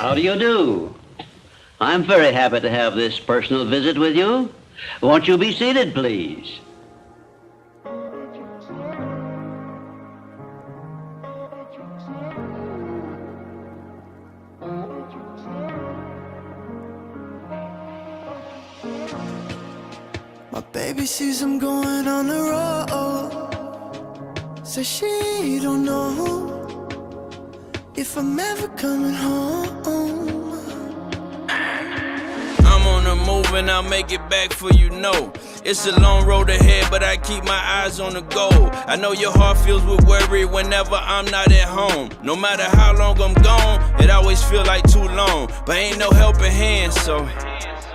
How do you do? I'm very happy to have this personal visit with you. Won't you be seated, please? My baby sees I'm going on the road. Says she don't know if I'm ever coming home. I'm on the move and I'll make it back for you know. It's a long road ahead, but I keep my eyes on the goal. I know your heart feels with worry whenever I'm not at home. No matter how long I'm gone, it always feel like too long. But ain't no helping hand, so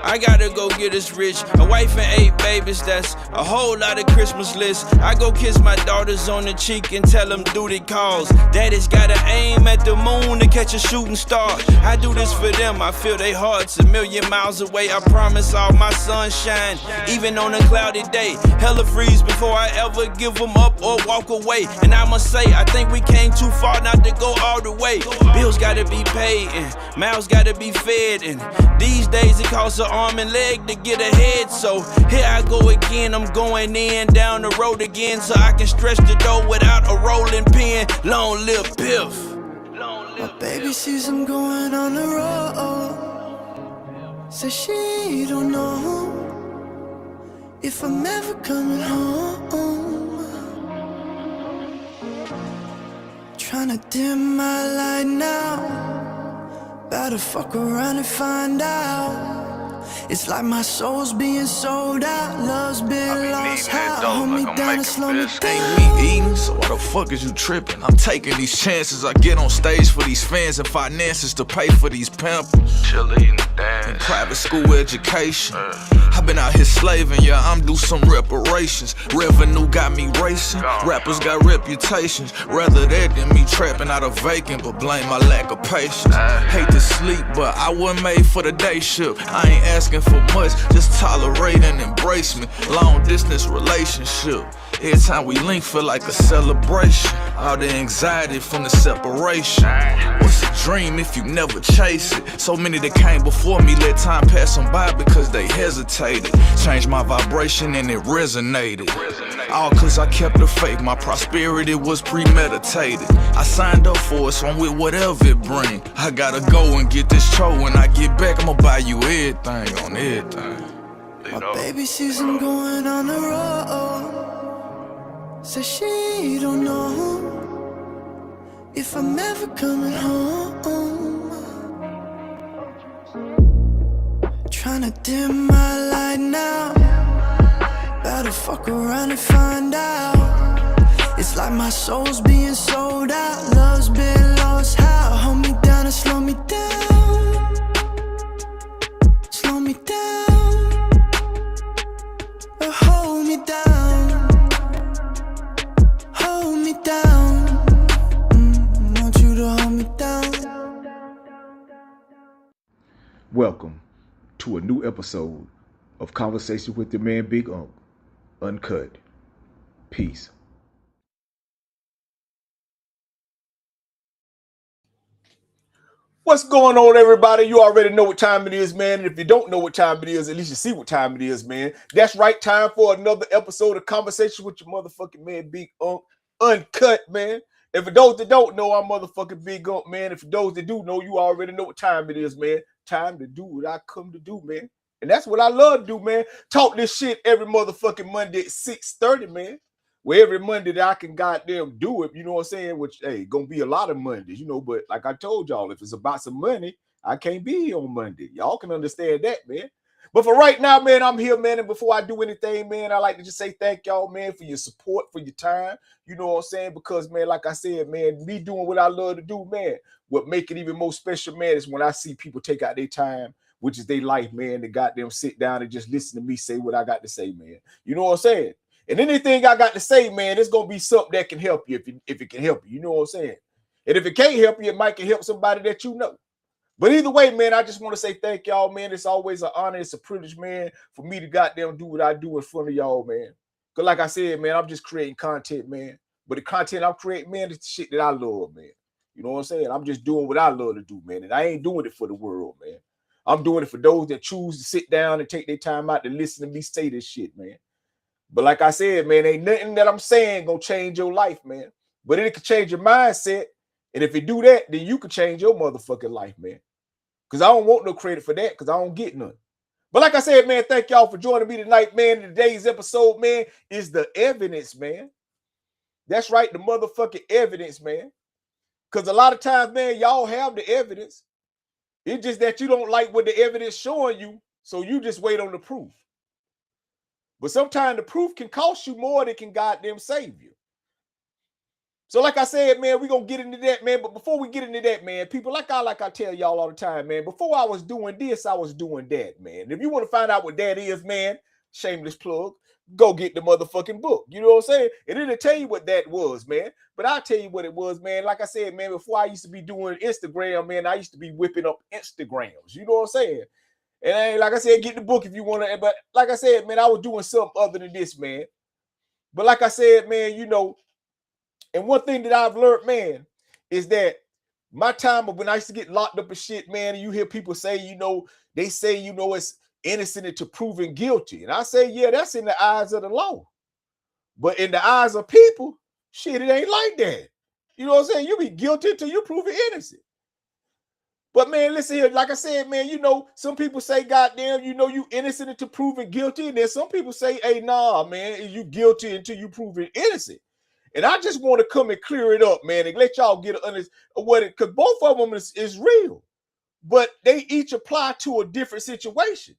I gotta go get us rich. A wife and 8 babies, that's a whole lot of Christmas lists. I go kiss my daughters on the cheek and tell them duty calls. Daddy's gotta aim at the moon to catch a shooting star. I do this for them, I feel they hearts a million miles away. I promise all my sunshine, even on a cloudy day. Hella freeze before I ever give them up or walk away. And I must say, I think we came too far not to go all the way. Bills gotta be paid and mouths gotta be fed. And these days it costs an arm and leg to get ahead. So here I go again, I'm going in down the road again, so I can stretch the dough without a rolling pin. Long live Piff. My baby sees I'm going on the road. Says she don't know if I'm ever coming home. Tryna dim my light now, about to fuck around and find out. It's like my soul's being sold out, love's been lost. How hold me down and slow me down. Ain't me eating, so why the fuck is you tripping? I'm taking these chances, I get on stage for these fans and finances to pay for these pimpers. Chili and dance, private school education. I've been out here slaving, yeah, I'm due some reparations. Revenue got me racing, rappers got reputations. Rather that than me trapping out of vacant, but blame my lack of patience. Hate to sleep, but I wasn't made for the day shift. I ain't asking for much, just tolerate and embrace me. Long distance relationship, every time we link feel like a celebration. All the anxiety from the separation. What's a dream if you never chase it? So many that came before me let time pass them by because they hesitated. Changed my vibration and it resonated. All cause I kept the faith, my prosperity was premeditated. I signed up for it, so I'm with whatever it bring. I gotta go and get this show. When I get back, I'ma buy you everything on everything. My baby sees I'm going on the road. Says she don't know if I'm ever coming home. Tryna dim my light now, about to fuck around and find out. It's like my soul's being sold out, love's been lost. How hold me down and slow me down, slow me down, or hold me down, hold me down. Want you to hold me down. Welcome to a new episode of Conversation with the man Big Unc Uncut. Peace. What's going on, everybody? You already know what time it is, man. And if you don't know what time it is, at least you see what time it is, man. That's right, time for another episode of Conversation with your motherfucking man Big Unc Uncut, man. And for those that don't know, I'm motherfucking Big Unc, man. And for those that do know, you already know what time it is, man. Time to do what I come to do, man. And that's what I love to do, man. Talk this shit every motherfucking Monday at 6:30, man. Where every Monday that I can goddamn do it, you know what I'm saying? Which, hey, gonna be a lot of Mondays, you know, but like I told y'all, if it's about some money, I can't be here on Monday. Y'all can understand that, man. But for right now, man, I'm here, man. And before I do anything, man, I like to just say thank y'all, man, for your support, for your time. You know what I'm saying? Because, man, like I said, man, me doing what I love to do, man, what make it even more special, man, is when I see people take out their time, which is their life, man, to goddamn sit down and just listen to me say what I got to say, man. You know what I'm saying? And anything I got to say, man, it's going to be something that can help you if it can help you. You know what I'm saying? And if it can't help you, it might can help somebody that you know. But either way, man, I just want to say thank y'all, man. It's always an honor. It's a privilege, man, for me to goddamn do what I do in front of y'all, man. Because like I said, man, I'm just creating content, man. But the content I'm creating, man, is the shit that I love, man. You know what I'm saying? I'm just doing what I love to do, man. And I ain't doing it for the world, man. I'm doing it for those that choose to sit down and take their time out to listen to me say this shit, man. But like I said, man, ain't nothing that I'm saying gonna change your life, man. But it can change your mindset. And if it do that, then you can change your motherfucking life, man. Because I don't want no credit for that, because I don't get none. But like I said, man, thank y'all for joining me tonight, man. Today's episode, man, is the evidence, man. That's right, the motherfucking evidence, man. Because a lot of times, man, y'all have the evidence. It's just that you don't like what the evidence showing you, so you just wait on the proof. But sometimes the proof can cost you more than it can goddamn save you. So like I said, man, we're going to get into that, man. But before we get into that, man, people, like I tell y'all all the time, man, before I was doing this, I was doing that, man. And if you want to find out what that is, man, shameless plug, go get the motherfucking book. You know what I'm saying? And it'll tell you what that was, man. But I'll tell you what it was, man. Like I said, man, before I used to be doing Instagram, man, I used to be whipping up Instagrams. You know what I'm saying? And like I said, get the book if you want to. But like I said, man, I was doing something other than this, man. But like I said, man, you know, and one thing that I've learned, man, is that my time of when I used to get locked up and shit, man, and you hear people say, you know, they say, you know, it's innocent until proven guilty. And I say, yeah, that's in the eyes of the law. But in the eyes of people, shit, it ain't like that. You know what I'm saying? You be guilty until you prove it innocent. But man, listen here, like I said, man, you know, some people say, goddamn, you know, you innocent until proven guilty. And then some people say, hey, nah, man, you guilty until you prove it innocent. And I just want to come and clear it up, man, and let y'all get an what it, because both of them is real, but they each apply to a different situation.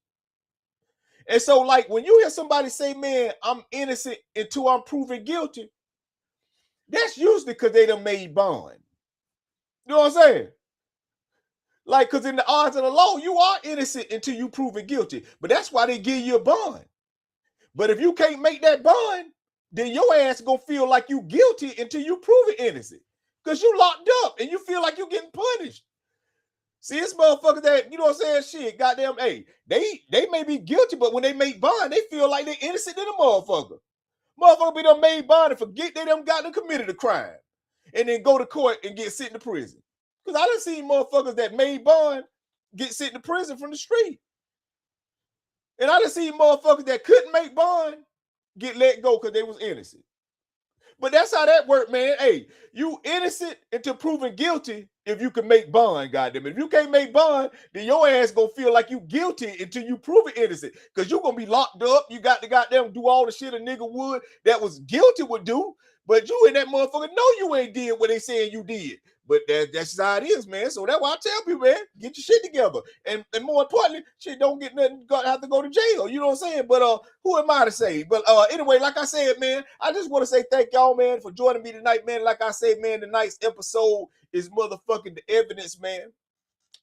And so, like, when you hear somebody say, man, I'm innocent until I'm proven guilty, that's usually because they done made bond. You know what I'm saying? Like, because in the eyes of the law, you are innocent until you proven guilty. But that's why they give you a bond. But if you can't make that bond, then your ass gonna feel like you guilty until you prove it innocent. Because you locked up and you feel like you're getting punished. See, this motherfucker that, you know what I'm saying, shit, goddamn, hey, they may be guilty, but when they make bond, they feel like they're innocent than a motherfucker. Motherfucker be done made bond and forget they done got to committed a crime. And then go to court and get sent to prison. Because I done seen motherfuckers that made bond get sent to prison from the street. And I done seen motherfuckers that couldn't make bond get let go because they was innocent. But that's how that worked, man. Hey, you innocent until proven guilty if you can make bond, goddamn it. If you can't make bond, then your ass gonna feel like you guilty until you prove it innocent. Because you gonna be locked up. You got to goddamn do all the shit a nigga would that was guilty would do. But you and that motherfucker know you ain't did what they saying you did. But that's just how it is, man. So that's why I tell people, man, get your shit together. And more importantly, shit, don't get nothing, have to go to jail. You know what I'm saying? But who am I to say? But anyway, like I said, man, I just want to say thank y'all, man, for joining me tonight, man. Like I said, man, tonight's episode is motherfucking the evidence, man.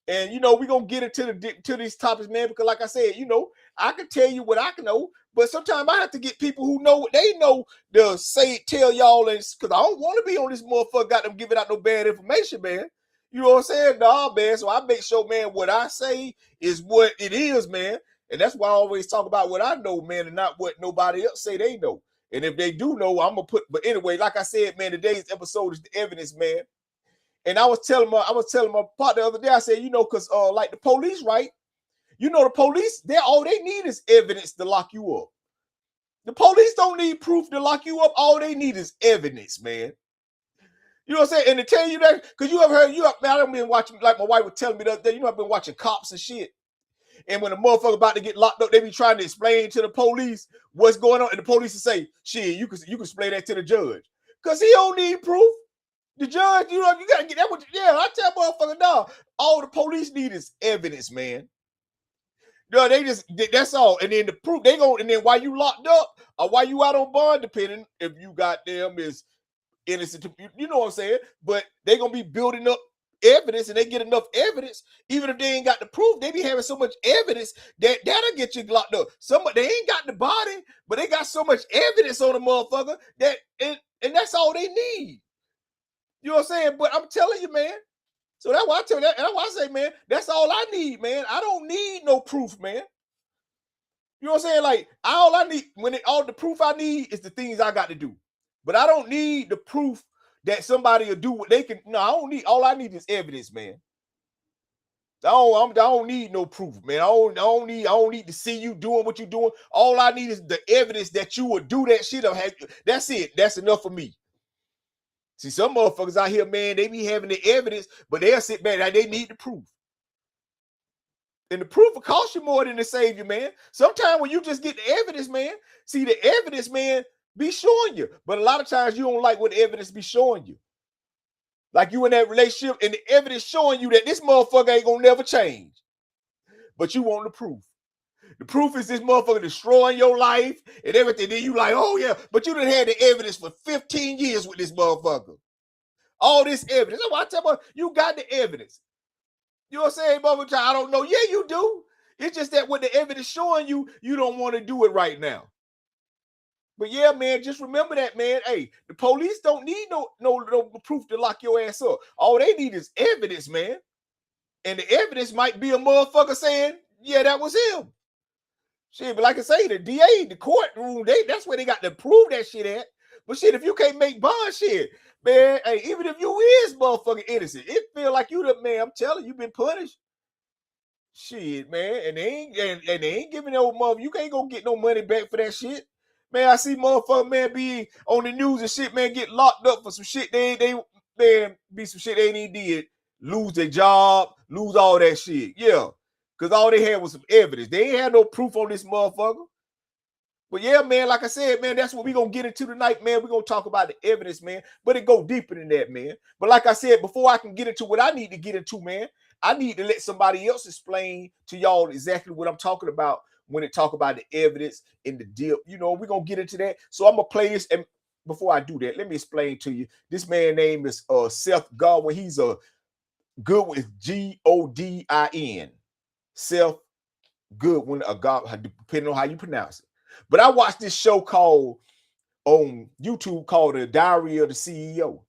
And you know, we're gonna get into these topics, man, because like I said, you know, I can tell you what I can know, but sometimes I have to get people who know what they know to say, tell y'all, and because I don't want to be on this motherfucker, got them giving out no bad information, man. You know what I'm saying? Nah, man. So I make sure, man, what I say is what it is, man. And that's why I always talk about what I know, man, and not what nobody else say they know. And if they do know, I'm gonna put, but anyway, like I said, man, today's episode is the evidence, man. And I was telling my partner the other day, I said, you know, because like the police, right? You know, the police, all they need is evidence to lock you up. The police don't need proof to lock you up. All they need is evidence, man. You know what I'm saying? And to tell you that, because you ever heard, man, I done been watching, like my wife was telling me the other day, you know, I've been watching Cops and shit. And when a motherfucker about to get locked up, they be trying to explain to the police what's going on. And the police will say, shit, you can explain that to the judge. Because he don't need proof. The judge, you know, you gotta get that. I tell motherfucker, dog, all the police need is evidence, man. No, that's all. And then the proof, and then while you locked up or while you out on bond, depending if you got them is innocent, you know what I'm saying? But they gonna be building up evidence, and they get enough evidence, even if they ain't got the proof, they be having so much evidence that'll get you locked up. They ain't got the body, but they got so much evidence on the motherfucker that, and that's all they need. You know what I'm saying? But I'm telling you, man. So that's why I tell that. And that's why I say, man, that's all I need, man. I don't need no proof, man. You know what I'm saying? Like, all I need, all the proof I need is the things I got to do. But I don't need the proof that somebody will do what they can. No, I don't need. All I need is evidence, man. I don't need no proof, man. I don't need to see you doing what you're doing. All I need is the evidence that you would do that shit. That's it. That's enough for me. See, some motherfuckers out here, man, they be having the evidence, but they'll sit back like they need the proof. And the proof will cost you more than the savior, man. Sometimes when you just get the evidence, man, see the evidence, man, be showing you. But a lot of times you don't like what the evidence be showing you. Like you in that relationship and the evidence showing you that this motherfucker ain't gonna never change. But you want the proof. The proof is this motherfucker destroying your life and everything. Then you like, oh yeah, but you done had the evidence for 15 years with this motherfucker. All this evidence. That's why I tell you, you got the evidence. You know what I'm saying, motherfucker? I don't know. Yeah, you do. It's just that what the evidence showing you, you don't want to do it right now. But yeah, man, just remember that, man. Hey, the police don't need no proof to lock your ass up. All they need is evidence, man. And the evidence might be a motherfucker saying, yeah, that was him. Shit, but like I say, the DA, the courtroom, that's where they got to prove that shit at. But shit, if you can't make bond shit, man, hey, even if you is motherfucking innocent, it feel like you the man. I'm telling you, been punished. Shit, man, and they ain't giving no mother. You can't go get no money back for that shit. Man, I see motherfucker, man, be on the news and shit, man, get locked up for some shit man, be some shit they ain't even did. Lose their job, lose all that shit. Yeah, because all they had was some evidence. They ain't had no proof on this motherfucker. But yeah, man, like I said, man, that's what we're going to get into tonight, man. We're going to talk about the evidence, man. But it go deeper than that, man. But like I said, before I can get into what I need to get into, man, I need to let somebody else explain to y'all exactly what I'm talking about when it talk about the evidence in the deal. You know, we're going to get into that. So I'm going to play this. And before I do that, let me explain to you. This man's name is Seth Godwin. He's a good with Godin. Seth Goodwin, depending on how you pronounce it. But I watched this show called on YouTube called The Diary of the CEO.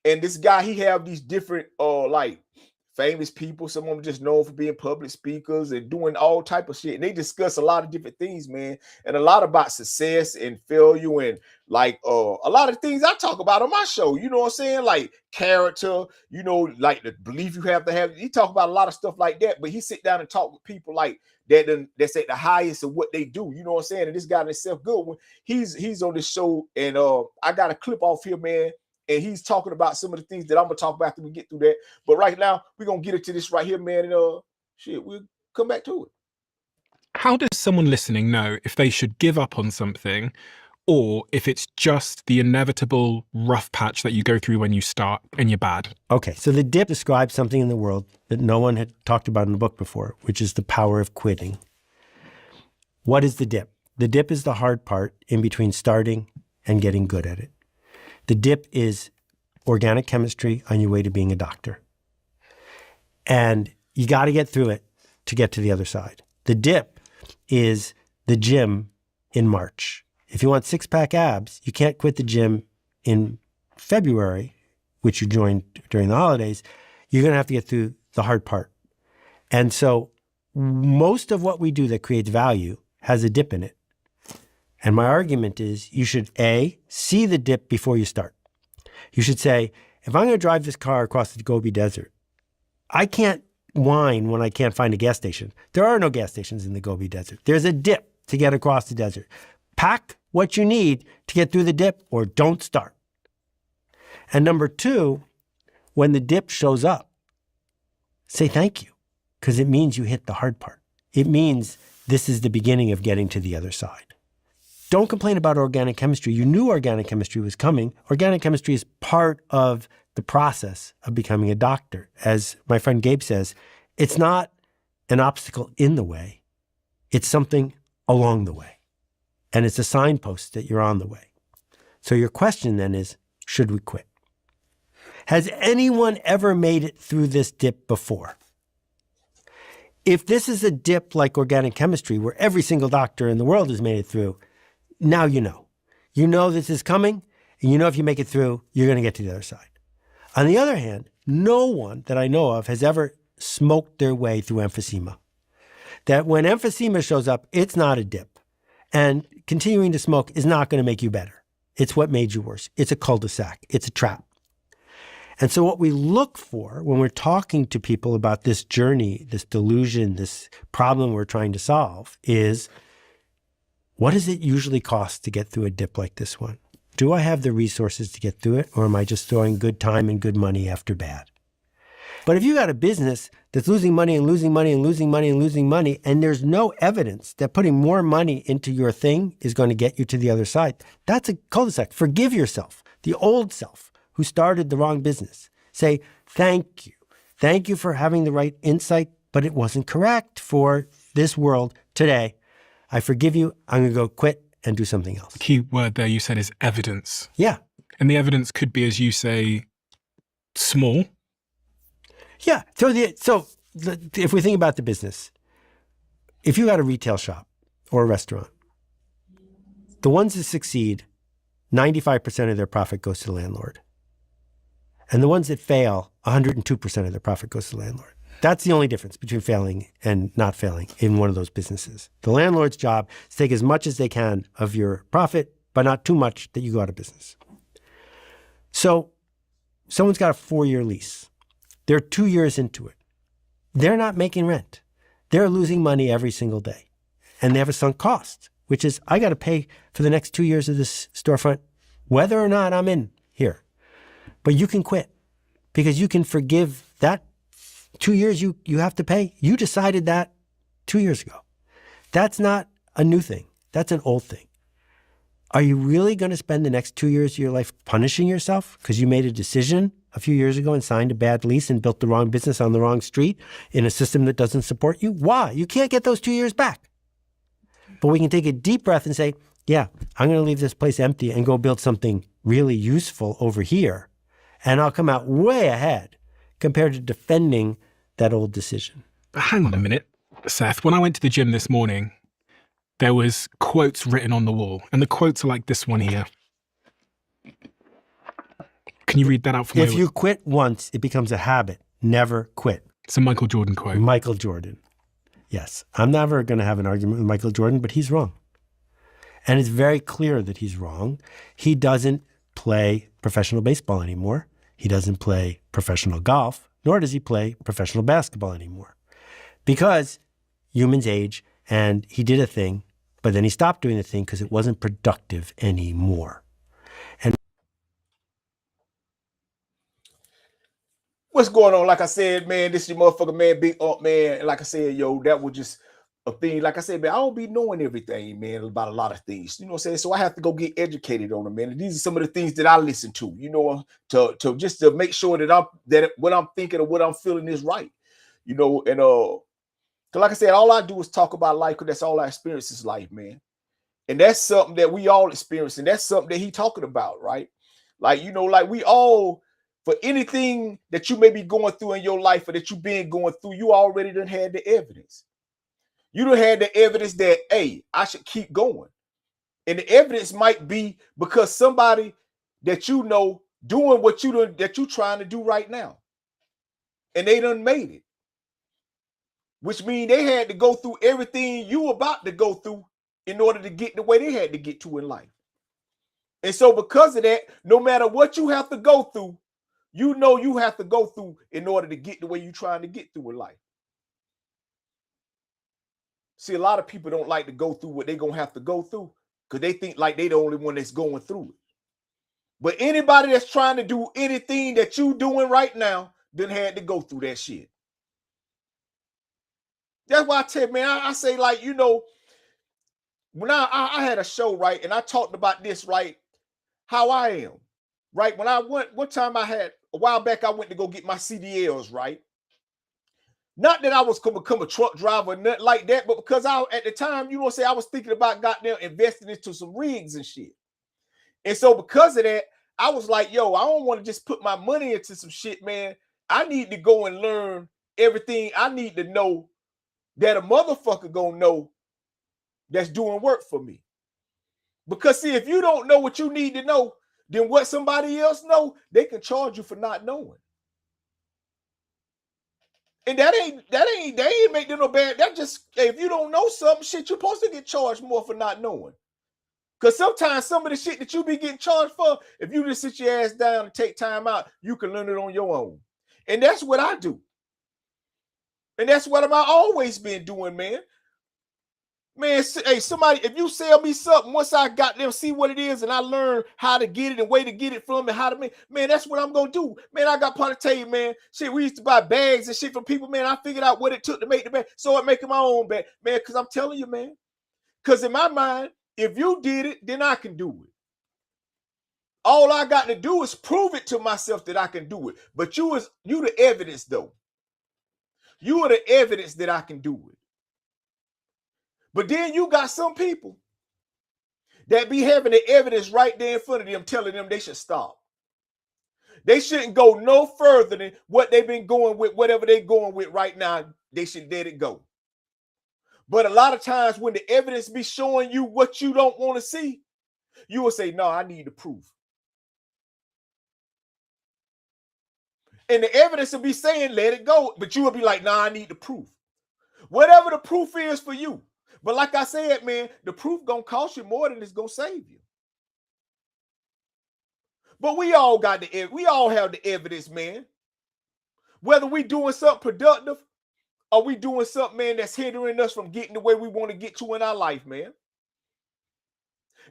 And this guy, he have these different like famous people. Some of them just known for being public speakers and doing all type of shit. And they discuss a lot of different things, man. And a lot about success and failure and like a lot of things I talk about on my show. You know what I'm saying? Like character, you know, like the belief you have to have. He talk about a lot of stuff like that. But he sit down and talk with people like that's at the highest of what they do. You know what I'm saying? And this guy himself, Goodwin, he's on this show. And I got a clip off here, man. And he's talking about some of the things that I'm gonna talk about after we get through that. But right now, we're gonna get into this right here, man. And shit, we'll come back to it. How does someone listening know if they should give up on something or if it's just the inevitable rough patch that you go through when you start and you're bad? Okay, so the dip describes something in the world that no one had talked about in the book before, which is the power of quitting. What is the dip? The dip is the hard part in between starting and getting good at it. The dip is organic chemistry on your way to being a doctor. And you got to get through it to get to the other side. The dip is the gym in March. If you want six-pack abs, you can't quit the gym in February, which you joined during the holidays. You're going to have to get through the hard part. And so most of what we do that creates value has a dip in it. And my argument is you should, A, see the dip before you start. You should say, if I'm going to drive this car across the Gobi Desert, I can't whine when I can't find a gas station. There are no gas stations in the Gobi Desert. There's a dip to get across the desert. Pack what you need to get through the dip or don't start. And number two, when the dip shows up, say thank you, because it means you hit the hard part. It means this is the beginning of getting to the other side. Don't complain about organic chemistry. You knew organic chemistry was coming. Organic chemistry is part of the process of becoming a doctor. As my friend Gabe says, it's not an obstacle in the way. It's something along the way. And it's a signpost that you're on the way. So your question then is, should we quit? Has anyone ever made it through this dip before? If this is a dip like organic chemistry, where every single doctor in the world has made it through, now you know. You know this is coming, and you know if you make it through, you're going to get to the other side. On the other hand, no one that I know of has ever smoked their way through emphysema. That when emphysema shows up, it's not a dip. And continuing to smoke is not going to make you better. It's what made you worse. It's a cul-de-sac. It's a trap. And so what we look for when we're talking to people about this journey, this delusion, this problem we're trying to solve is, what does it usually cost to get through a dip like this one? Do I have the resources to get through it, or am I just throwing good time and good money after bad? But if you got a business that's losing money and losing money and losing money and losing money, and there's no evidence that putting more money into your thing is going to get you to the other side, that's a cul-de-sac. Forgive yourself, the old self who started the wrong business. Say, thank you. Thank you for having the right insight, but it wasn't correct for this world today. I forgive you. I'm going to go quit and do something else. The key word there you said is evidence. Yeah. And the evidence could be, as you say, small. Yeah. So if we think about the business, if you got a retail shop or a restaurant, the ones that succeed, 95% of their profit goes to the landlord. And the ones that fail, 102% of their profit goes to the landlord. That's the only difference between failing and not failing in one of those businesses. The landlord's job is to take as much as they can of your profit, but not too much that you go out of business. So someone's got a 4-year lease. They're 2 years into it. They're not making rent. They're losing money every single day. And they have a sunk cost, which is, I got to pay for the next 2 years of this storefront, whether or not I'm in here. But you can quit because you can forgive that 2 years you have to pay. You decided that 2 years ago. That's not a new thing. That's an old thing. Are you really going to spend the next 2 years of your life punishing yourself because you made a decision a few years ago and signed a bad lease and built the wrong business on the wrong street in a system that doesn't support you? Why? You can't get those 2 years back. But we can take a deep breath and say, yeah, I'm going to leave this place empty and go build something really useful over here. And I'll come out way ahead compared to defending that old decision. But hang on a minute, Seth. When I went to the gym this morning, there was quotes written on the wall. And the quotes are like this one here. Can you read that out for me? If you quit once, it becomes a habit. Never quit. It's a Michael Jordan quote. Michael Jordan. Yes. I'm never going to have an argument with Michael Jordan, but he's wrong. And it's very clear that he's wrong. He doesn't play professional baseball anymore. He doesn't play professional golf, nor does he play professional basketball anymore. Because humans age, and he did a thing, but then he stopped doing the thing because it wasn't productive anymore. And what's going on? Like I said, man, this is your motherfucker, man, Big Unc, man. And like I said, yo, that was just a thing. Like I said, man, I don't be knowing everything, man, about a lot of things. You know what I'm saying? So I have to go get educated on them, man. And these are some of the things that I listen to, you know, to just to make sure that what I'm thinking or what I'm feeling is right. You know, and like I said, all I do is talk about life because that's all I experience is life, man. And that's something that we all experience, and that's something that he talking about, right? Like, you know, like we all, for anything that you may be going through in your life or that you've been going through, you already done had the evidence. You done had the evidence that, hey, I should keep going. And the evidence might be because somebody that you know doing what that you trying to do right now. And they done made it. Which means they had to go through everything you about to go through in order to get the way they had to get to in life. And so because of that, no matter what you have to go through, you know you have to go through in order to get the way you're trying to get through in life. See, a lot of people don't like to go through what they're going to have to go through because they think like they're the only one that's going through it. But anybody that's trying to do anything that you doing right now done had to go through that shit. That's why I tell you, man, I say, like, you know, when I had a show, right, and I talked about this, right, how I am, right? When I went, one time I had, a while back, I went to go get my CDLs, right? Not that I was going to become a truck driver or nothing like that, but because at the time, you know what I'm saying, I was thinking about goddamn investing into some rigs and shit. And so because of that, I was like, yo, I don't want to just put my money into some shit, man. I need to go and learn everything I need to know that a motherfucker gonna know that's doing work for me. Because see, if you don't know what you need to know, then what somebody else know, they can charge you for not knowing. And they ain't make them no bad. That just, if you don't know something, shit, you're supposed to get charged more for not knowing. Because sometimes some of the shit that you be getting charged for, if you just sit your ass down and take time out, you can learn it on your own. And that's what I do. And that's what I've always been doing, man. Man, hey, somebody, if you sell me something, once I got them, see what it is, and I learn how to get it and way to get it from and how to make, man, that's what I'm gonna do. Man, I got part to tell you, man. Shit, we used to buy bags and shit from people, man. I figured out what it took to make the bag, so I'm making my own bag, man. Because I'm telling you, man. Because in my mind, if you did it, then I can do it. All I got to do is prove it to myself that I can do it. But you the evidence, though. You are the evidence that I can do it. But then you got some people that be having the evidence right there in front of them, telling them they should stop. They shouldn't go no further than what they've been going with, whatever they're going with right now. They should let it go. But a lot of times when the evidence be showing you what you don't want to see, you will say, no, I need the proof. And the evidence will be saying, let it go. But you will be like, nah, I need the proof. Whatever the proof is for you. But like I said, man, the proof gonna cost you more than it's gonna save you. But we all have the evidence, man. Whether we doing something productive or we doing something, man, that's hindering us from getting the way we want to get to in our life, man.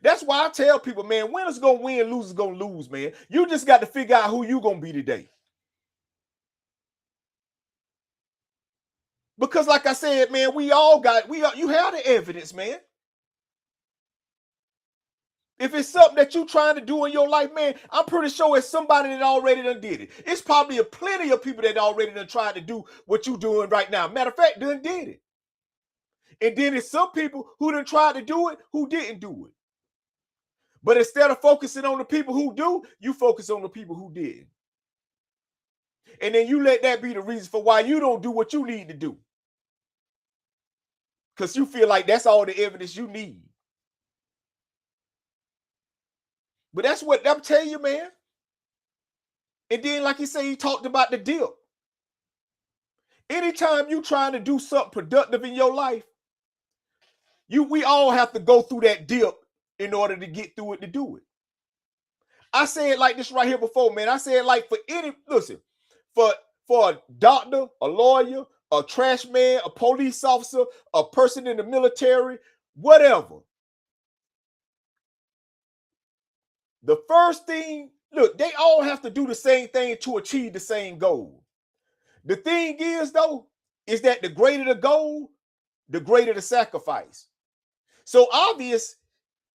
That's why I tell people, man, winners gonna win, losers gonna lose, man. You just got to figure out who you gonna be today. Because like I said, man, you have the evidence, man. If it's something that you're trying to do in your life, man, I'm pretty sure it's somebody that already done did it. It's probably plenty of people that already done tried to do what you're doing right now. Matter of fact, done did it. And then it's some people who done tried to do it who didn't do it. But instead of focusing on the people who do, you focus on the people who did. And then you let that be the reason for why you don't do what you need to do. Because you feel like that's all the evidence you need. But that's what I'm telling you, man. And then, like you say, he talked about the dip. Anytime you trying to do something productive in your life, we all have to go through that dip in order to get through it to do it. I said like this right here before, man. I said like for a doctor, a lawyer, a trash man, a police officer, a person in the military, whatever. The first thing, look, they all have to do the same thing to achieve the same goal. The thing is, though, is that the greater the goal, the greater the sacrifice. So obvious,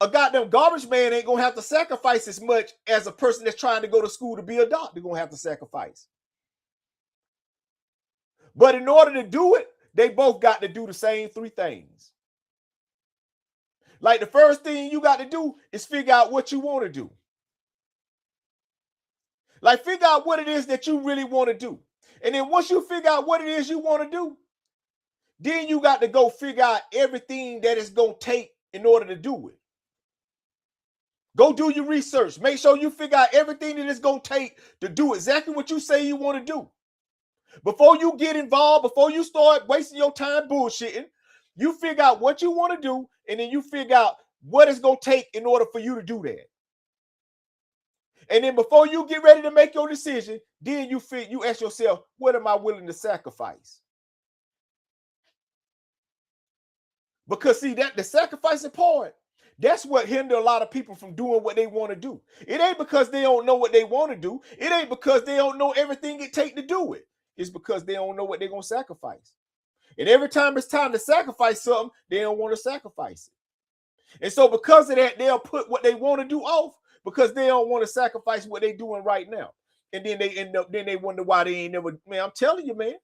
a goddamn garbage man ain't gonna have to sacrifice as much as a person that's trying to go to school to be a doctor gonna have to sacrifice. But in order to do it, they both got to do the same three things. Like the first thing you got to do is figure out what you want to do. Like figure out what it is that you really want to do. And then once you figure out what it is you want to do, then you got to go figure out everything that it's going to take in order to do it. Go do your research. Make sure you figure out everything that it's going to take to do exactly what you say you want to do. Before you get involved, before you start wasting your time bullshitting, you figure out what you want to do, and then you figure out what it's going to take in order for you to do that. And then before you get ready to make your decision, then you ask yourself, what am I willing to sacrifice? Because see, that the sacrificing part, that's what hinder a lot of people from doing what they want to do. It ain't because they don't know what they want to do. It ain't because they don't know everything it takes to do it. It's because they don't know what they're going to sacrifice. And every time it's time to sacrifice something, they don't want to sacrifice it. And so because of that, they'll put what they want to do off because they don't want to sacrifice what they're doing right now. And then they wonder why they ain't never, man, I'm telling you, man.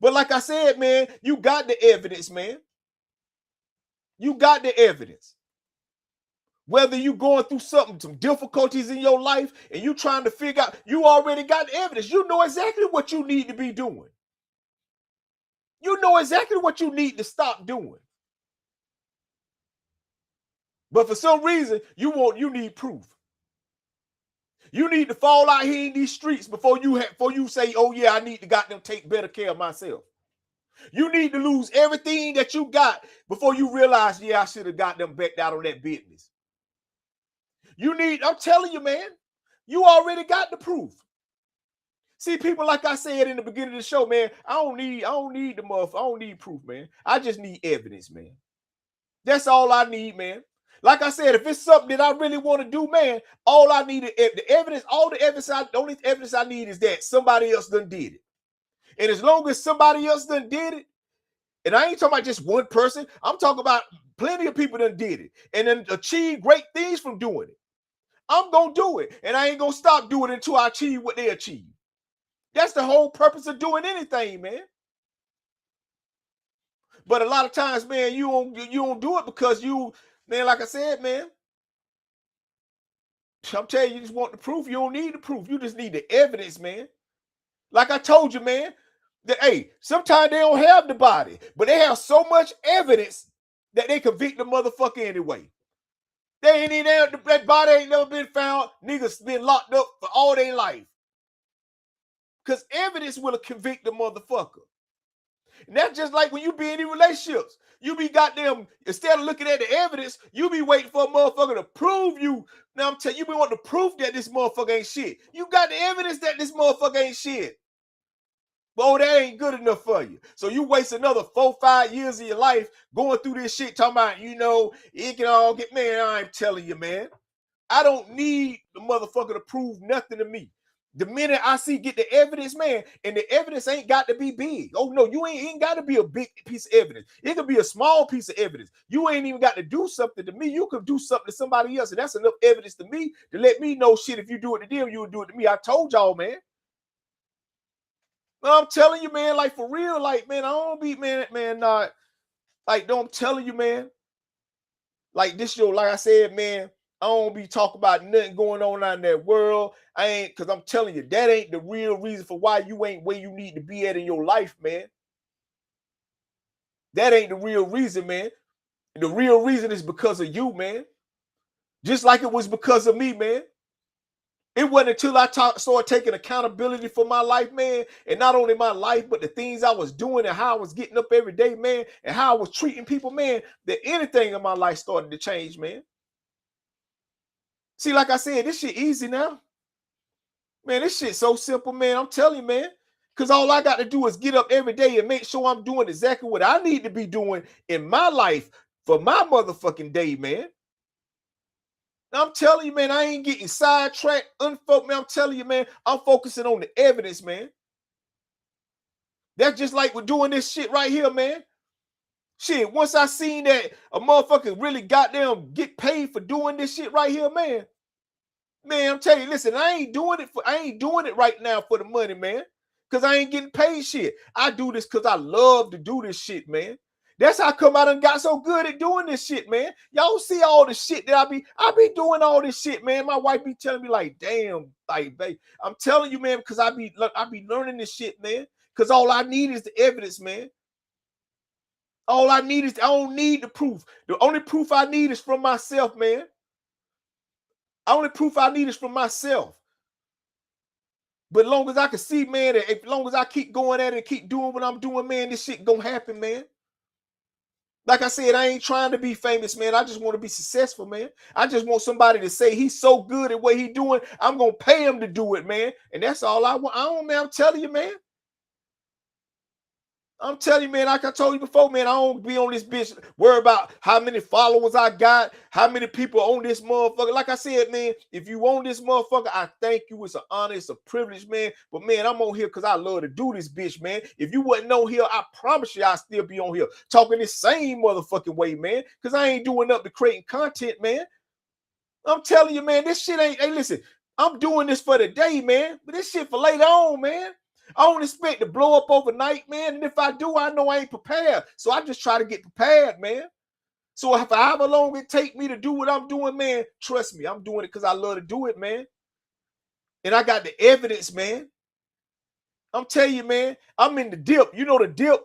But like I said, man, you got the evidence, man. You got the evidence. Whether you going through some difficulties in your life and you trying to figure out, you already got the evidence. You know exactly what you need to be doing. You know exactly what you need to stop doing. But for some reason, you need proof. You need to fall out here in these streets before you say, oh yeah, I need to goddamn take better care of myself. You need to lose everything that you got before you realize, yeah, I should have got them backed out on that business. I'm telling you, man, you already got the proof. See, people, like I said in the beginning of the show, man, I don't need the I don't need proof, man. I just need evidence, man. That's all I need, man. Like I said, if it's something that I really want to do, man, all I need is the evidence. The only evidence I need is that somebody else done did it. And as long as somebody else done did it, and I ain't talking about just one person, I'm talking about plenty of people done did it and then achieved great things from doing it. I'm going to do it, and I ain't going to stop doing it until I achieve what they achieve. That's the whole purpose of doing anything, man. But a lot of times, man, you don't do it because man, like I said, man, I'm telling you, you just want the proof. You don't need the proof. You just need the evidence, man. Like I told you, man, that, hey, sometimes they don't have the body, but they have so much evidence that they convict the motherfucker anyway. They ain't even there. That body ain't never been found. Niggas been locked up for all their life. Because evidence will convict the motherfucker. And that's just like when you be in any relationships. You be goddamn, instead of looking at the evidence, you be waiting for a motherfucker to prove you. Now I'm telling you, you be wanting to prove that this motherfucker ain't shit. You got the evidence that this motherfucker ain't shit. But that ain't good enough for you. So you waste another 4-5 years of your life going through this shit, talking about, it can all get, man, I'm telling you, man. I don't need the motherfucker to prove nothing to me. The minute I get the evidence, man, and the evidence ain't got to be big. Oh, no, you ain't got to be a big piece of evidence. It could be a small piece of evidence. You ain't even got to do something to me. You could do something to somebody else, and that's enough evidence to me to let me know, shit, if you do it to them, you would do it to me. I told y'all, man. I'm telling you, man, like, for real, like, man, I don't be, man, like, no, I'm telling you, man, like, this show, like I said, man, I don't be talking about nothing going on out in that world. Because I'm telling you, that ain't the real reason for why you ain't where you need to be at in your life, man. That ain't the real reason, man. The real reason is because of you, man. Just like it was because of me, man. It wasn't until I started taking accountability for my life, man, and not only my life, but the things I was doing and how I was getting up every day, man, and how I was treating people, man, that anything in my life started to change, man. See, like I said, this shit easy now. Man, this shit so simple, man. I'm telling you, man. Because all I got to do is get up every day and make sure I'm doing exactly what I need to be doing in my life for my motherfucking day, man. I'm telling you, man, I ain't getting sidetracked, unfocused, man. I'm telling you, man, I'm focusing on the evidence, man. That's just like we're doing this shit right here, man. Shit, once I seen that a motherfucker really goddamn get paid for doing this shit right here, man. Man, I'm telling you, listen, I ain't doing it right now for the money, man. Because I ain't getting paid shit. I do this because I love to do this shit, man. That's how come I done got so good at doing this shit, man. Y'all see all the shit that I be doing all this shit, man. My wife be telling me like, damn, like, babe. I'm telling you, man, because I be learning this shit, man. Because all I need is the evidence, man. All I need is, I don't need the proof. The only proof I need is from myself, man. The only proof I need is from myself. But as long as I can see, man, as long as I keep going at it and keep doing what I'm doing, man, this shit gonna happen, man. Like I said, I ain't trying to be famous, man. I just want to be successful, man. I just want somebody to say he's so good at what he's doing, I'm gonna pay him to do it, man. And that's all I want. Man, I'm telling you, man. I'm telling you, man, like I told you before, man, I don't be on this bitch worry about how many followers I got, how many people on this motherfucker. Like I said, man, if you own this motherfucker, I thank you. It's an honor, it's a privilege, man. But, man, I'm on here because I love to do this bitch, man. If you wasn't on here, I promise you I'd still be on here talking this same motherfucking way, man, because I ain't doing up to creating content, man. I'm telling you, man, this shit ain't, hey, listen, I'm doing this for the day, man, but this shit for later on, man. I don't expect to blow up overnight, man. And if I do, I know I ain't prepared. So I just try to get prepared, man. So if however long it take me to do what I'm doing, man, trust me, I'm doing it because I love to do it, man. And I got the evidence, man. I'm telling you, man, I'm in the dip. You know the dip?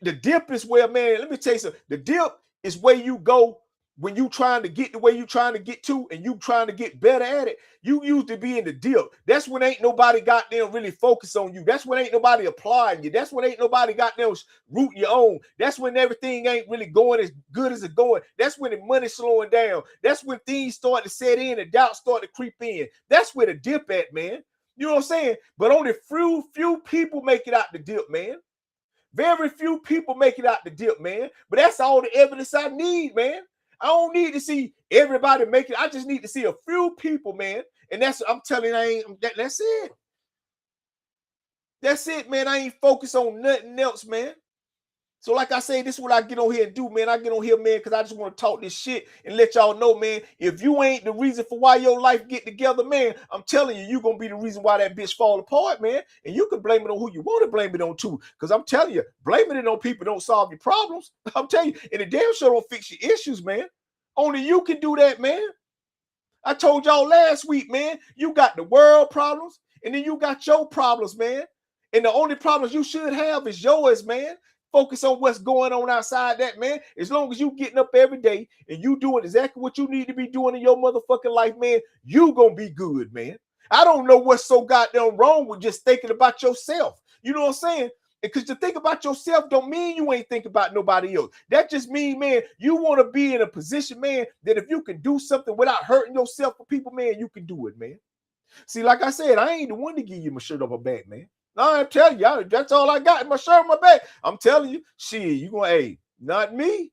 The dip is where, man, let me tell you something. The dip is where you go when you trying to get the way you trying to get to and you trying to get better at it, you used to be in the dip. That's when ain't nobody goddamn really focus on you. That's when ain't nobody applying you. That's when ain't nobody goddamn rooting your own. That's when everything ain't really going as good as it going. That's when the money's slowing down. That's when things start to set in and doubt start to creep in. That's where the dip at, man. You know what I'm saying? But only few people make it out the dip, man. Very few people make it out the dip, man. But that's all the evidence I need, man. I don't need to see everybody make it. I just need to see a few people, man. And that's, I'm telling you, that's it. That's it, man. I ain't focused on nothing else, man. So like I say, this is what I get on here and do, man. I get on here, man, because I just want to talk this shit and let y'all know, man, if you ain't the reason for why your life get together, man, I'm telling you, you're going to be the reason why that bitch fall apart, man. And you can blame it on who you want to blame it on, too. Because I'm telling you, blaming it on people don't solve your problems. I'm telling you, and the damn sure don't fix your issues, man. Only you can do that, man. I told y'all last week, man, you got the world problems, and then you got your problems, man. And the only problems you should have is yours, man. Focus on what's going on outside that, man. As long as you getting up every day and you doing exactly what you need to be doing in your motherfucking life, man, you gonna be good, man. I don't know what's so goddamn wrong with just thinking about yourself. You know what I'm saying? Because to think about yourself don't mean you ain't thinking about nobody else. That just means, man, you want to be in a position, man, that if you can do something without hurting yourself for people, man, you can do it, man. See, like I said, I ain't the one to give you my shirt off my back, man. No, I'm telling you, that's all I got, my shirt on my back. I'm telling you, shit, you gonna, hey, not me.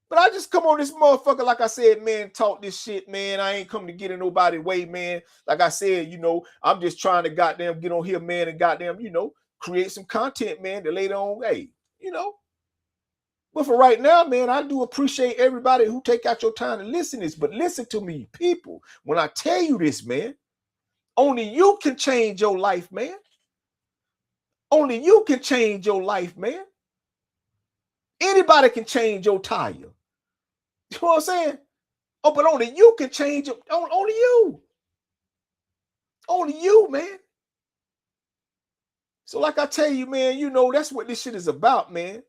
But I just come on this motherfucker, like I said, man, talk this shit, man. I ain't come to get in nobody's way, man. Like I said, you know, I'm just trying to goddamn get on here, man, and goddamn, you know, create some content, man, that later on, hey, you know. But for right now, man, I do appreciate everybody who take out your time to listen to this. But listen to me, people, when I tell you this, man, only you can change your life, man. Only you can change your life, man. Anybody can change your tire. You know what I'm saying? Oh, but only you can change it. Only you. Only you, man. So like I tell you, man, you know, that's what this shit is about, man.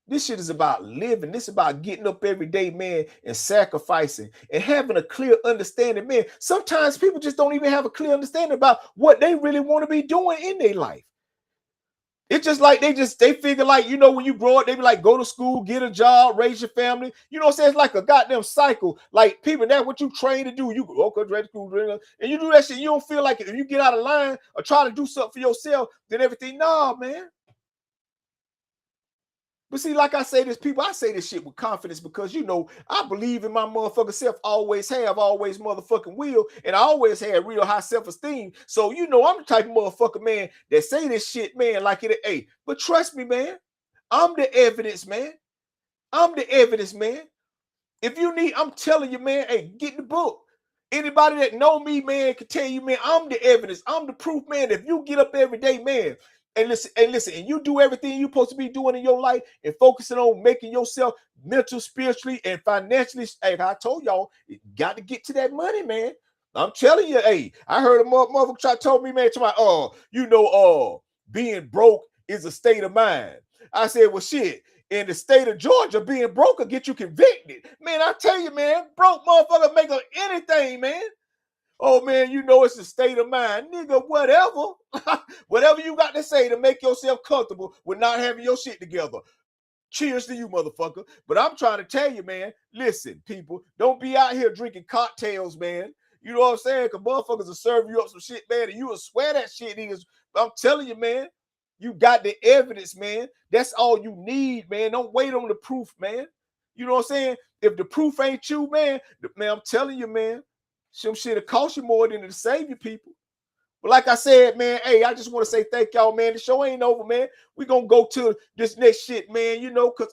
This shit is about living. This is about getting up every day, man, and sacrificing and having a clear understanding, man. Sometimes people just don't even have a clear understanding about what they really want to be doing in their life. It's just like they figure like, you know, when you grow up, they be like, go to school, get a job, raise your family. You know what I'm saying? It's like a goddamn cycle. Like people, that's what you train to do. You go, okay, grad school, and you do that shit. You don't feel like it. If you get out of line or try to do something for yourself, then everything, nah, man. But see, like I say this, people, I say this shit with confidence because, you know, I believe in my motherfucking self, always have, always motherfucking will, and I always had real high self-esteem. So, you know, I'm the type of motherfucker, man, that say this shit, man, like it, hey, but trust me, man, I'm the evidence, man. I'm the evidence, man. If you need, I'm telling you, man, hey, get the book. Anybody that know me, man, can tell you, man, I'm the evidence. I'm the proof, man. If you get up every day, man, and listen, and you do everything you're supposed to be doing in your life and focusing on making yourself mental, spiritually, and financially. Hey, I told y'all, you got to get to that money, man. I'm telling you, hey, I heard a motherfucker try to tell me, man, to my, you know, being broke is a state of mind. I said, well, shit, in the state of Georgia, being broke will get you convicted. Man, I tell you, man, broke motherfucker make up anything, man. Oh, man, you know it's a state of mind. Nigga, whatever. Whatever you got to say to make yourself comfortable with not having your shit together. Cheers to you, motherfucker. But I'm trying to tell you, man, listen, people, don't be out here drinking cocktails, man. You know what I'm saying? Because motherfuckers will serve you up some shit, man, and you will swear that shit is. I'm telling you, man, you got the evidence, man. That's all you need, man. Don't wait on the proof, man. You know what I'm saying? If the proof ain't you, man, I'm telling you, man, some shit will cost you more than it'll save you, people. But like I said, man, hey, I just want to say thank y'all, man. The show ain't over, man. We're going to go to this next shit, man, you know, because,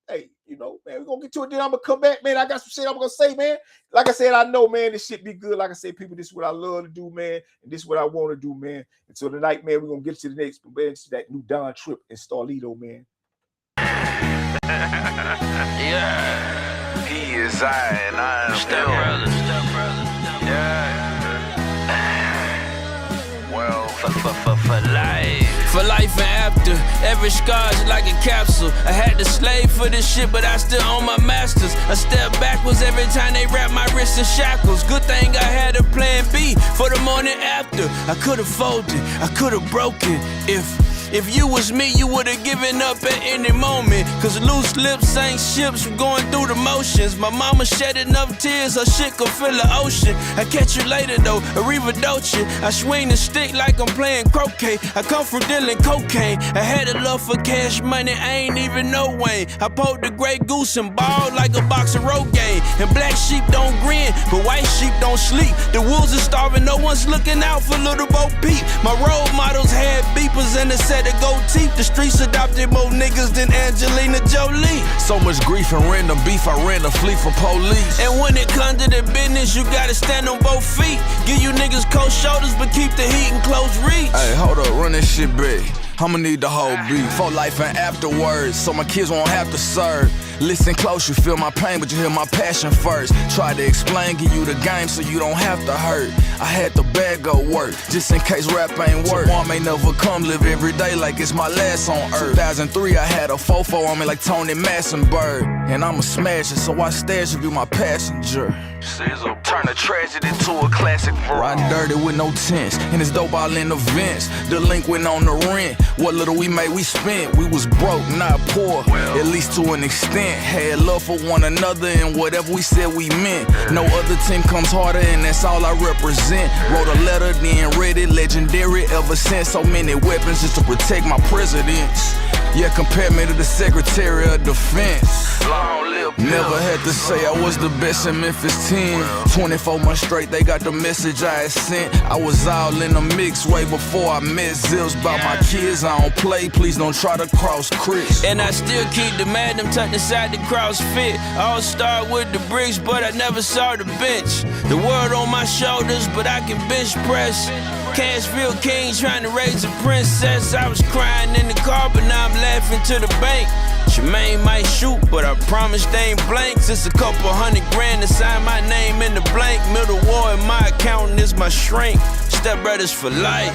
hey, you know, man, we're going to get to it. Then I'm going to come back, man. I got some shit I'm going to say, man. Like I said, I know, man, this shit be good. Like I said, people, this is what I love to do, man. And this is what I want to do, man. And so tonight, man, we're going to get to the next, man, to that new Don trip in Starlito, man. Yeah. He is I and I am Step brother. Yeah. Well, For life. For life and after, every scar's like a capsule. I had to slave for this shit, but I still own my masters. I step backwards every time they wrap my wrists in shackles. Good thing I had a plan B for the morning after. I could've folded, I could've broken. If you was me, you would've given up at any moment. Cause loose lips ain't ships from going through the motions. My mama shed enough tears, her shit could fill the ocean. I catch you later though, Arrivederci. I swing the stick like I'm playing croquet. I come from dealing cocaine. I had a love for cash money, I ain't even know Wayne. I pulled the gray goose and balled like a box of Rogaine. And black sheep don't grin, but white sheep don't sleep. The wolves are starving, no one's looking out for little Bo Peep. My role models had beepers and a set of gold teeth. The streets adopted more niggas than Angelina Jolie. So much grief and random beef, I ran to flee from police. And when it comes to the business, you gotta stand on both feet. Give you niggas cold shoulders, but keep the heat in close reach. Hey, hold up, run this shit back. I'ma need the whole beat for life and afterwards, so my kids won't have to serve. Listen close, you feel my pain, but you hear my passion first. Try to explain, give you the game so you don't have to hurt. I had the bag go work, just in case rap ain't work. One may never come, live every day like it's my last on earth. 2003, I had a fofo on me like Tony Massenberg. And I'ma smash it, so I stash if you my passenger. Turn a tragedy to a classic. Riding dirty with no tents, and it's dope all in events. Delinquent on the rent, what little we made we spent. We was broke, not poor, at least to an extent. Had love for one another, and whatever we said we meant. No other team comes harder, and that's all I represent. Wrote a letter, then read it, legendary ever since. So many weapons just to protect my presidents. Yeah, compare me to the Secretary of Defense. Never had to say I was the best in Memphis 10. 24 months straight, they got the message I had sent. I was all in the mix way before I met Zips. About my kids, I don't play, please don't try to cross Chris. And I still keep the Magnum tucked inside the CrossFit. All start with the bricks, but I never saw the bench. The world on my shoulders, but I can bench press. Cashville King trying to raise a princess. I was crying in the car, but now I'm laughing to the bank. Jermaine might shoot, but I promise they ain't blanks. It's a couple $100,000 to sign my name in the blank. Middle war in my accountant is my shrink. Step brothers for life.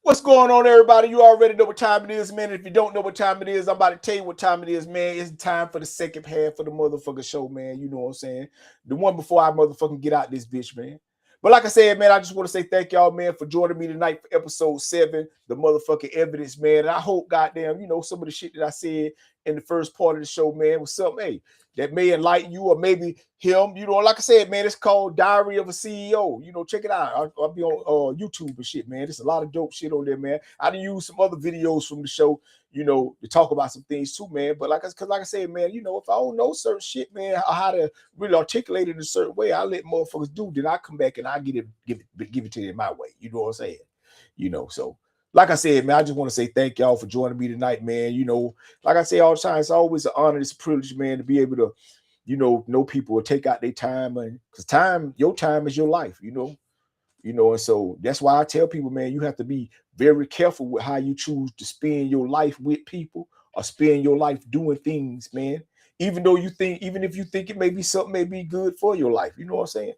What's going on, everybody? You already know what time it is, man. If you don't know what time it is, I'm about to tell you what time it is, man. It's time for the second half of the motherfucking show, man. You know what I'm saying? The one before I motherfucking get out this bitch, man. But like I said, man, I just want to say thank y'all, man, for joining me tonight for episode 7, the motherfucking evidence, man. And I hope, goddamn, you know, some of the shit that I said in the first part of the show, man, was something, hey, that may enlighten you or maybe him. You know, like I said, man, it's called Diary of a CEO. You know, check it out. I'll be on YouTube and shit, man. There's a lot of dope shit on there, man. I done use some other videos from the show, you know, to talk about some things too, man. But like I said, man, you know, if I don't know certain shit, man, how to really articulate it in a certain way, I let motherfuckers do. Then I come back and I give it to them my way. You know what I'm saying? You know, so like I said, man, I just want to say thank y'all for joining me tonight, man. You know, like I say all the time, it's always an honor, it's a privilege, man, to be able to, you know people will take out their time, and because your time is your life, you know, and so that's why I tell people, man, you have to be very careful with how you choose to spend your life with people or spend your life doing things, man. Even if you think it may be something may be good for your life, you know what I'm saying?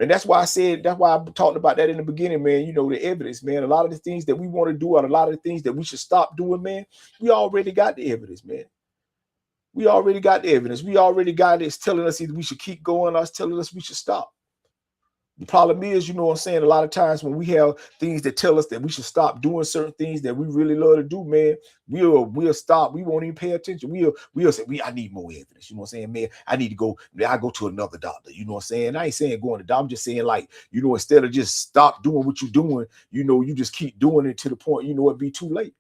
And that's why I talked about that in the beginning, man. You know, the evidence, man. A lot of the things that we want to do and a lot of the things that we should stop doing, man, we already got the evidence, man. We already got the evidence. We already got it telling us either we should keep going or it's telling us we should stop. The problem is, you know what I'm saying, a lot of times when we have things that tell us that we should stop doing certain things that we really love to do, man, we'll stop. We won't even pay attention. We'll say, I need more evidence. You know what I'm saying, man? I need to go. I go to another doctor. You know what I'm saying? I ain't saying going to doctor. I'm just saying, like, you know, instead of just stop doing what you're doing, you know, you just keep doing it to the point, you know, it'd be too late.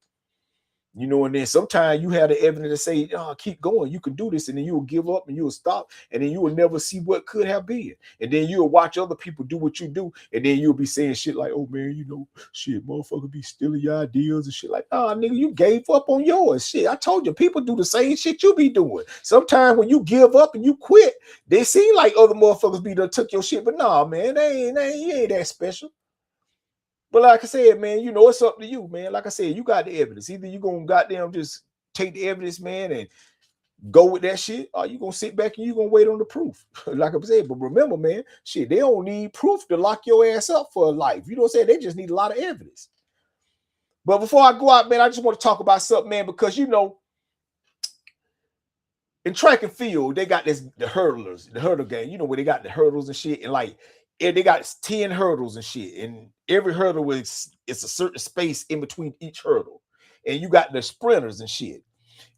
You know, and then sometimes you have the evidence to say, keep going. You can do this. And then you'll give up and you'll stop. And then you will never see what could have been. And then you'll watch other people do what you do. And then you'll be saying shit like, oh, man, you know, shit, motherfucker be stealing your ideas and shit like, nigga, you gave up on yours. Shit, I told you, people do the same shit you be doing. Sometimes when you give up and you quit, they seem like other motherfuckers be done took your shit. But nah, man, you ain't that special. But like I said, man, you know, it's up to you, man. Like I said, you got the evidence. Either you gonna goddamn just take the evidence, man, and go with that shit, or you gonna sit back and you gonna wait on the proof. Like I said, but remember, man, shit, they don't need proof to lock your ass up for life. You know what I'm saying? They just need a lot of evidence. But before I go out, man, I just want to talk about something, man, because you know, in track and field, they got the hurdlers, the hurdle game, you know, where they got the hurdles and shit, and like they got 10 hurdles and shit, and every hurdle is it's a certain space in between each hurdle. And you got the sprinters and shit.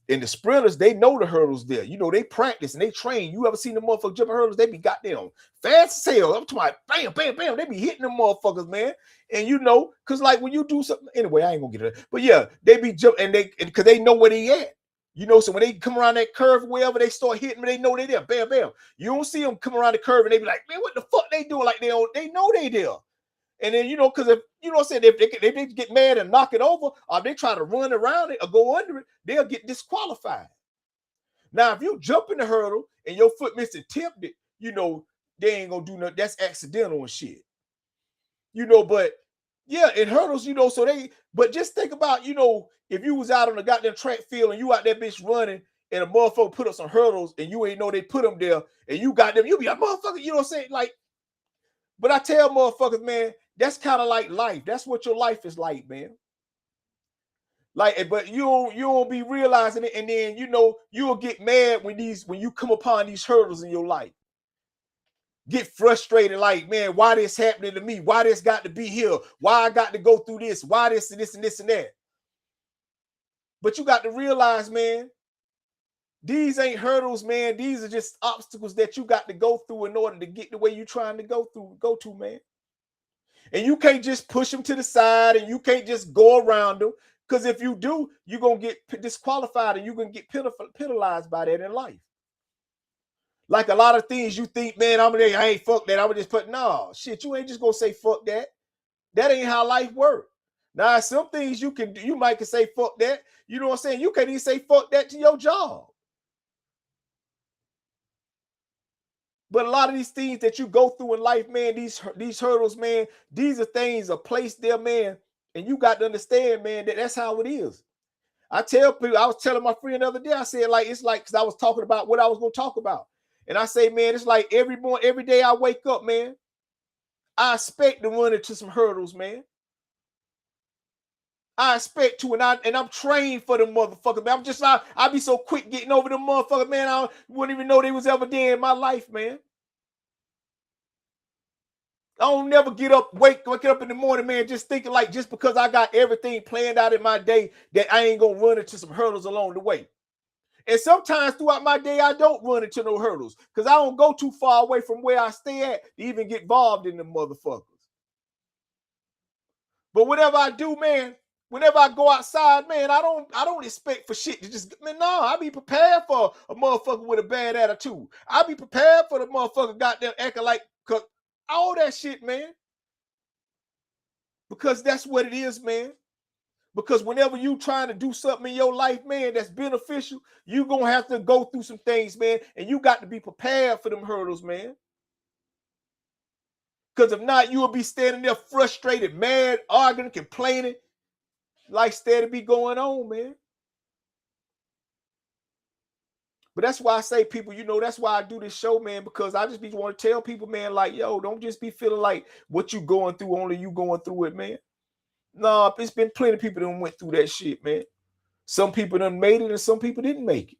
And the sprinters, they know the hurdles there. You know, they practice and they train. You ever seen the motherfuckers jumping hurdles? They be goddamn fast as hell. I'm talking about bam, bam, bam. They be hitting them motherfuckers, man. And you know, because like when you do something, anyway, I ain't gonna get it. But yeah, they be jumping and because they know where they at. You know, so when they come around that curve, wherever they start hitting, they know they there. Bam, bam. You don't see them come around the curve and they be like, man, what the fuck they doing? Like they know they there. And then, you know, because if, you know what I'm saying, if they get mad and knock it over, or they try to run around it or go under it, they'll get disqualified. Now, if you jump in the hurdle and your foot missed and tipped it, you know, they ain't gonna do nothing. That's accidental and shit. You know, but yeah, in hurdles, you know, but just think about, you know, if you was out on the goddamn track field and you out that bitch running and a motherfucker put up some hurdles and you ain't know they put them there and you got them, you be like, motherfucker, you know what I'm saying? Like, but I tell motherfuckers, man, that's kind of like life. That's what your life is like, man. Like, but you don't be realizing it, and then you know you'll get mad when you come upon these hurdles in your life. Get frustrated, like, man, why this happening to me? Why this got to be here? Why I got to go through this? Why this and this and this and that? But you got to realize, man, these ain't hurdles, man. These are just obstacles that you got to go through in order to get the way you're trying to go to, man. And you can't just push them to the side and you can't just go around them. Because if you do, you're going to get disqualified and you're going to get penalized by that in life. Like a lot of things you think, man, I ain't fuck that. I would just put, no, shit, you ain't just going to say fuck that. That ain't how life works. Now, some things you might can say fuck that. You know what I'm saying? You can't even say fuck that to your job. But a lot of these things that you go through in life, man, these hurdles, man, these are things are placed there, man. And you got to understand, man, that's how it is. I tell people, I was telling my friend the other day, I said, like, it's like, because I was talking about what I was going to talk about. And I say, man, it's like every day I wake up, man, I expect to run into some hurdles, man. I expect to, and I'm trained for the motherfucker, man. I be so quick getting over the motherfucker, man. I wouldn't even know they was ever there in my life, man. I don't never waking up in the morning, man, just thinking like just because I got everything planned out in my day that I ain't gonna run into some hurdles along the way. And sometimes throughout my day, I don't run into no hurdles because I don't go too far away from where I stay at to even get involved in the motherfuckers. But whatever I do, man, whenever I go outside, man, I don't expect for shit to just, man, no, I be prepared for a motherfucker with a bad attitude. I be prepared for the motherfucker goddamn acting like all that shit, man. Because that's what it is, man. Because whenever you trying to do something in your life, man, that's beneficial, you going to have to go through some things, man. And you got to be prepared for them hurdles, man. Because if not, you will be standing there frustrated, mad, arguing, complaining. Like steady be going on, man. But that's why I say, people, you know, that's why I do this show, man, because I just be want to tell people, man, like, yo, don't just be feeling like what you going through, only you going through it, man. No, it's been plenty of people that went through that shit, man. Some people done made it and some people didn't make it.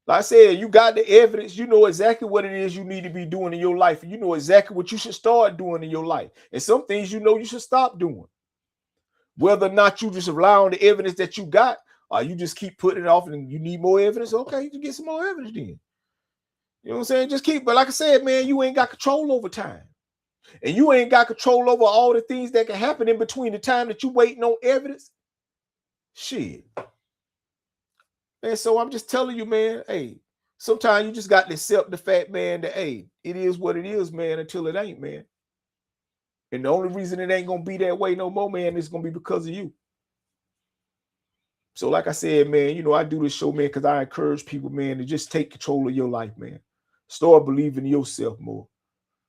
Like I said, you got the evidence. You know exactly what it is you need to be doing in your life. You know exactly what you should start doing in your life. And some things you know you should stop doing. Whether or not you just rely on the evidence that you got, or you just keep putting it off and you need more evidence, okay, you can get some more evidence then. You know what I'm saying? Just keep, but like I said, man, you ain't got control over time. And you ain't got control over all the things that can happen in between the time that you waiting on evidence. Shit. And so I'm just telling you, man, hey, sometimes you just got to accept the fact, man, that, hey, it is what it is, man, until it ain't, man. And the only reason it ain't going to be that way no more, man, is going to be because of you. So like I said, man, you know, I do this show, man, because I encourage people, man, to just take control of your life, man. Start believing in yourself more.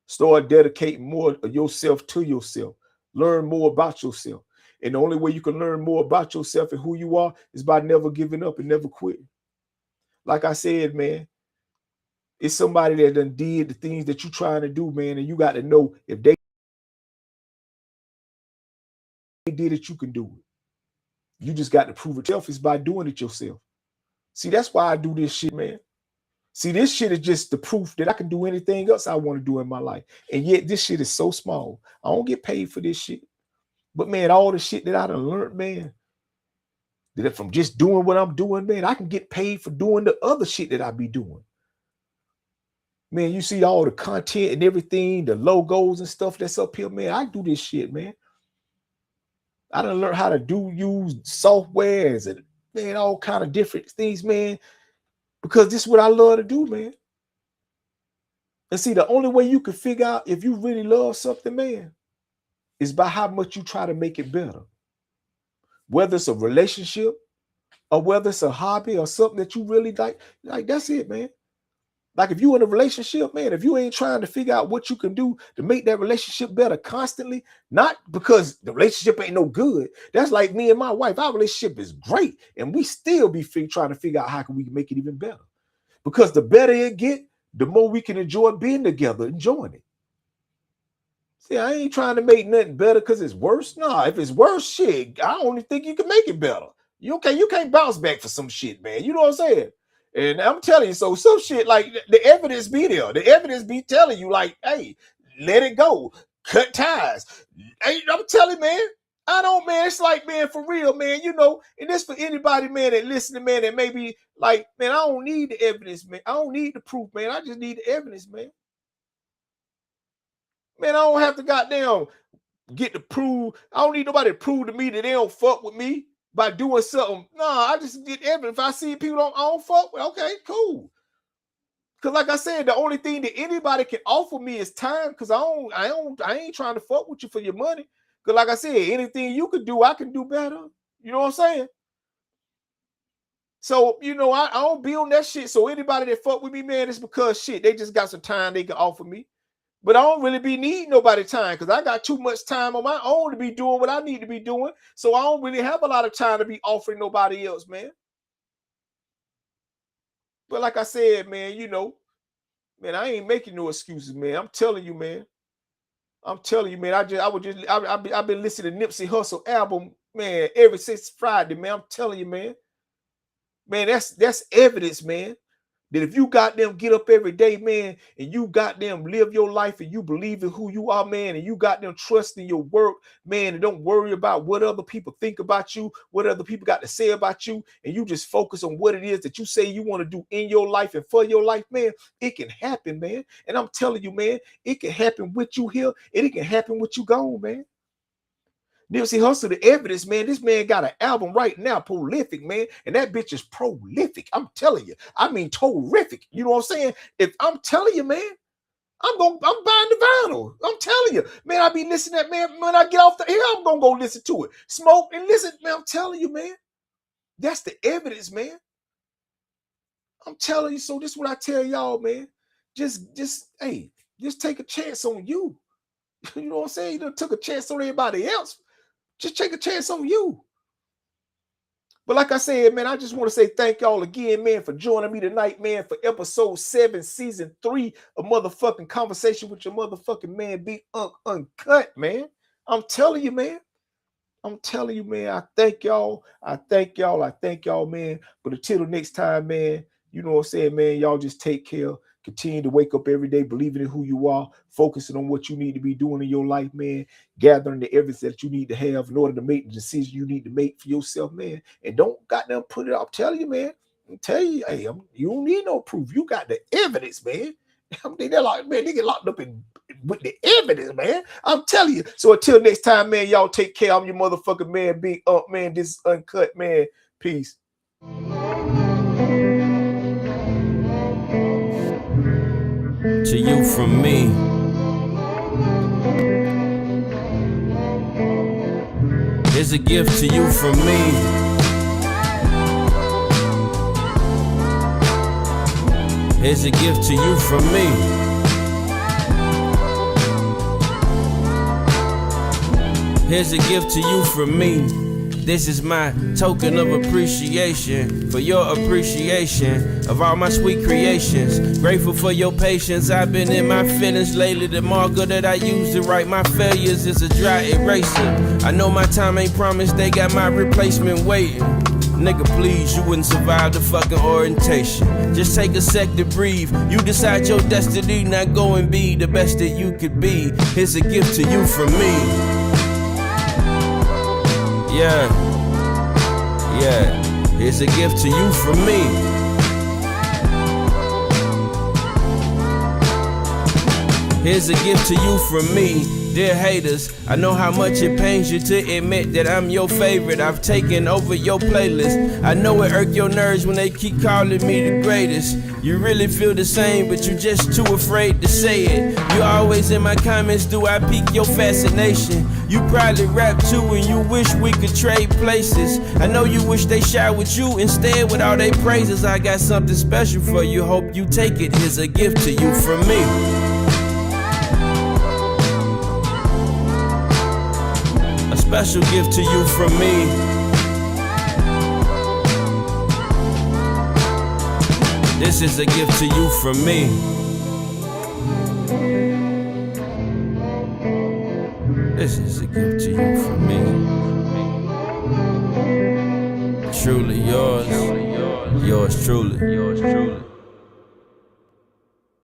Start dedicating more of yourself to yourself. Learn more about yourself. And the only way you can learn more about yourself and who you are is by never giving up and never quitting. Like I said, man, it's somebody that done did the things that you're trying to do, man, and you got to know if they did it, you can do it. You just got to prove it yourself is by doing it yourself. See, that's why I do this shit, man. See, this shit is just the proof that I can do anything else I want to do in my life. And yet this shit is so small. I don't get paid for this shit. But man, all the shit that I done learned, man, that from just doing what I'm doing, man, I can get paid for doing the other shit that I be doing. Man, you see all the content and everything, the logos and stuff that's up here, man. I do this shit, man. I done learned how to use softwares and, man, all kind of different things, man, because this is what I love to do, man. And see, the only way you can figure out if you really love something, man, is by how much you try to make it better. Whether it's a relationship or whether it's a hobby or something that you really like that's it, man. Like if you in a relationship, man, if you ain't trying to figure out what you can do to make that relationship better constantly, not because the relationship ain't no good. That's like me and my wife. Our relationship is great, and we still be trying to figure out how can we make it even better. Because the better it get, the more we can enjoy being together, enjoying it. See, I ain't trying to make nothing better because it's worse. No, if it's worse, shit, I only think you can make it better. You can't bounce back for some shit, man. You know what I'm saying? And I'm telling you, so some shit, like the evidence be there. The evidence be telling you, like, hey, let it go. Cut ties. Hey, I'm telling you, man. I don't, man. It's like, man, for real, man, you know, and this for anybody, man, that listening, man, that maybe like, man, I don't need the evidence, man. I don't need the proof, man. I just need the evidence, man. Man, I don't have to goddamn get to prove. I don't need nobody to prove to me that they don't fuck with me by doing something. No, I just get evidence. If I see people I don't fuck with, okay, cool. Because like I said, the only thing that anybody can offer me is time. Because I ain't trying to fuck with you for your money. Because like I said, anything you can do, I can do better. You know what I'm saying? So, you know, I don't build that shit. So anybody that fuck with me, man, it's because shit, they just got some time they can offer me. But I don't really be needing nobody time because I got too much time on my own to be doing what I need to be doing. So I don't really have a lot of time to be offering nobody else, man. But like I said, man, you know, man, I ain't making no excuses, man. I'm telling you, man. I'm telling you, man. I've been listening to Nipsey Hussle album, man, ever since Friday, man. I'm telling you, man. Man, that's evidence, man. That if you got them get up every day, man, and you got them live your life and you believe in who you are, man, and you got them trust in your work, man, and don't worry about what other people think about you, what other people got to say about you, and you just focus on what it is that you say you want to do in your life and for your life, man, it can happen, man. And I'm telling you, man, it can happen with you here, and it can happen with you gone, man. Nipsey Hussle, the evidence, man. This man got an album right now, prolific, man. And that bitch is prolific. I'm telling you. I mean, terrific. You know what I'm saying? If I'm telling you, man, I'm buying the vinyl. I'm telling you, man, I be listening to that, man. When I get off the air, I'm gonna go listen to it. Smoke and listen, man. I'm telling you, man. That's the evidence, man. I'm telling you. So this is what I tell y'all, man. Just take a chance on you. You know what I'm saying? You done took a chance on everybody else. Just take a chance on you. But like I said, man, I just want to say thank y'all again, man, for joining me tonight, man, for episode 7, season 3 of motherfucking Conversation with your motherfucking man, Big Unc Uncut, man. I'm telling you, man. I'm telling you, man. I thank y'all. I thank y'all, man. But until the next time, man, you know what I'm saying, man, y'all just take care. Continue to wake up every day, believing in who you are, focusing on what you need to be doing in your life, man, gathering the evidence that you need to have in order to make the decision you need to make for yourself, man. And don't goddamn put it up. I'm telling you, man. I'm telling you, hey, you don't need no proof. You got the evidence, man. They're like, man, they get locked up with the evidence, man. I'm telling you. So until next time, man, y'all take care. I'm your motherfucking man, Big Unc, man. This is Uncut, man. Peace. To you from me. Here's a gift to you from me. Here's a gift to you from me. Here's a gift to you from me. This is my token of appreciation for your appreciation of all my sweet creations. Grateful for your patience. I've been in my feelings lately. The marker that I use to write my failures is a dry eraser. I know my time ain't promised. They got my replacement waiting. Nigga, please, you wouldn't survive the fucking orientation. Just take a sec to breathe. You decide your destiny, not go and be the best that you could be. Here's a gift to you from me. Yeah, here's a gift to you from me. Here's a gift to you from me. Dear haters, I know how much it pains you to admit that I'm your favorite. I've taken over your playlist. I know it irk your nerves when they keep calling me the greatest. You really feel the same, but you're just too afraid to say it. You always in my comments, do I pique your fascination? You probably rap too and you wish we could trade places. I know you wish they shout with you instead with all they praises. I got something special for you, hope you take it. Here's a gift to you from me. A special gift to you from me. This is a gift to you from me. This is a gift to you from me. Truly yours, yours truly.